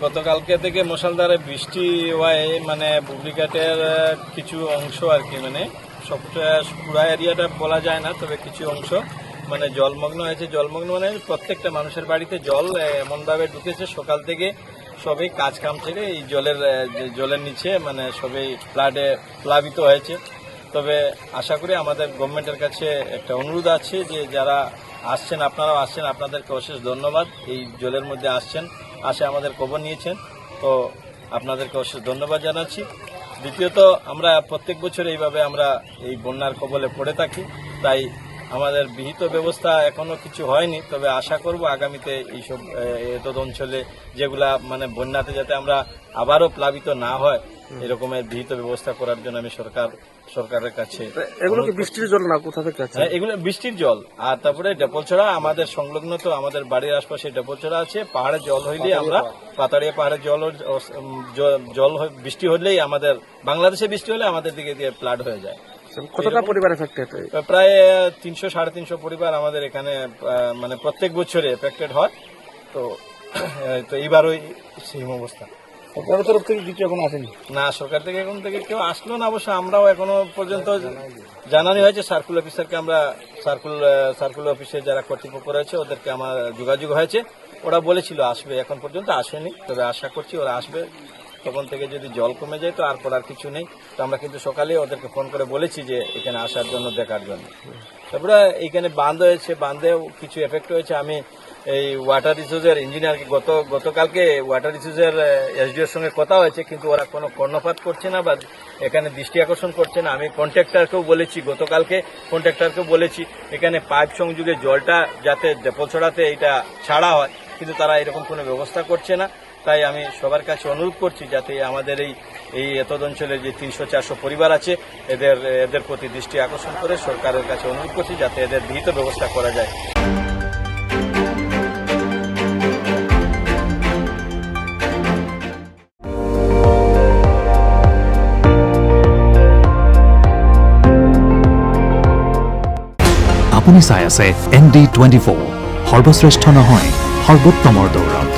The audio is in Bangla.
গতকালকে থেকে মুষলধারে বৃষ্টি হওয়ায় মানে বুবলিঘাটের কিছু অংশ আর কি মানে সবটা পুরা এরিয়াটা বলা যায় না, তবে কিছু অংশ মানে জলমগ্ন হয়েছে। জলমগ্ন মানে প্রত্যেকটা মানুষের বাড়িতে জল এমনভাবে ঢুকেছে, সকাল থেকে সবাই কাজ কাম ছেড়ে এই জলের নিচে মানে সবাই প্লাবিত হয়েছে। তবে আশা করি আমাদের গভর্নমেন্টের কাছে একটা অনুরোধ আছে যে যারা আসছেন, আপনারাও আসছেন, আপনাদেরকে অশেষ ধন্যবাদ। এই জলের মধ্যে আসে আমাদের খবর নিয়েছেন, তো আপনাদেরকে অশেষ ধন্যবাদ জানাচ্ছি। দ্বিতীয়ত, আমরা প্রত্যেক বছর এইভাবে আমরা এই বন্যার কবলে পড়ে থাকি, তাই আমাদের বিহিত ব্যবস্থা এখনো কিছু হয়নি। তবে আশা করব আগামীতে এইসব এতদ অঞ্চলে যেগুলা মানে বন্যাতে যাতে আমরা আবারও প্লাবিত না হয় এরকমের বিহিত ব্যবস্থা করার জন্য আমি সরকারের কাছে। এগুলো কি বৃষ্টির জল না কোথা থেকে আছে? এগুলো বৃষ্টির জল। আর তারপরে ডেপলছড়া আমাদের সংলগ্ন, তো আমাদের বাড়ির আশপাশে ডেপলছড়া আছে। পাহাড়ের জল হইলে আমরা পাতাড়িয়া পাহাড়ের জল বৃষ্টি হলেই আমাদের বাংলাদেশে বৃষ্টি হলে আমাদের দিকে দিয়ে ফ্লাড হয়ে যায়। কতটা পরিবার এফেক্টেড? প্রায় 300-350 পরিবার আমাদের এখানে মানে প্রত্যেক বছরে এফেক্টেড হয়। তো এইবারও সেম অবস্থা। সরকারের তরফ থেকে কিছু এখন আসেনি? না, সরকার থেকে এখন থেকে কেউ আসলো না। অবশ্য আমরাও এখনো পর্যন্ত জানানো হয়েছে সার্কুল অফিসারকে, আমরা সার্কুল অফিসে যারা কর্তৃপক্ষ রয়েছে ওদেরকে আমার যোগাযোগ হয়েছে, ওরা বলেছিল আসবে, এখন পর্যন্ত আসেনি। তবে আশা করছি ওরা আসবে। তখন থেকে যদি জল কমে যায় তো আর করার কিছু নেই। তো আমরা কিন্তু সকালে ওদেরকে ফোন করে বলেছি যে এখানে আসার জন্য, দেখার জন্য। তারপরে এইখানে বাঁধ হয়েছে, বাঁধেও কিছু এফেক্ট হয়েছে। আমি এই ওয়াটার রিসোর্সের ইঞ্জিনিয়ারকে গতকালকে ওয়াটার রিসোর্সের এসডিওর সঙ্গে কথা হয়েছে, কিন্তু ওরা কোনো কর্ণপাত করছে না বা এখানে দৃষ্টি আকর্ষণ করছে না। আমি কন্ট্রাক্টরকেও বলেছি, গতকালকে কন্ট্রাক্টরকেও বলেছি এখানে পাইপ সংযোগে জলটা যাতে ডেপলছড়াতে এইটা ছাড়া হয়, কিন্তু তারা এরকম কোনো ব্যবস্থা করছে না। তাই আমি সবার কাছে অনুরোধ করছি যাতে আমাদের এই এতদ অঞ্চলে যে 300-400 পরিবার আছে এদের প্রতি দৃষ্টি আকর্ষণ করে সরকারের কাছে অনুরোধ করছি যাতে এদের বিহিত ব্যবস্থা করা যায়। আপুনি চাই আছে ND24, সৰ্বশ্ৰেষ্ঠ নহয় সৰ্বোত্তমৰ দৌৰত।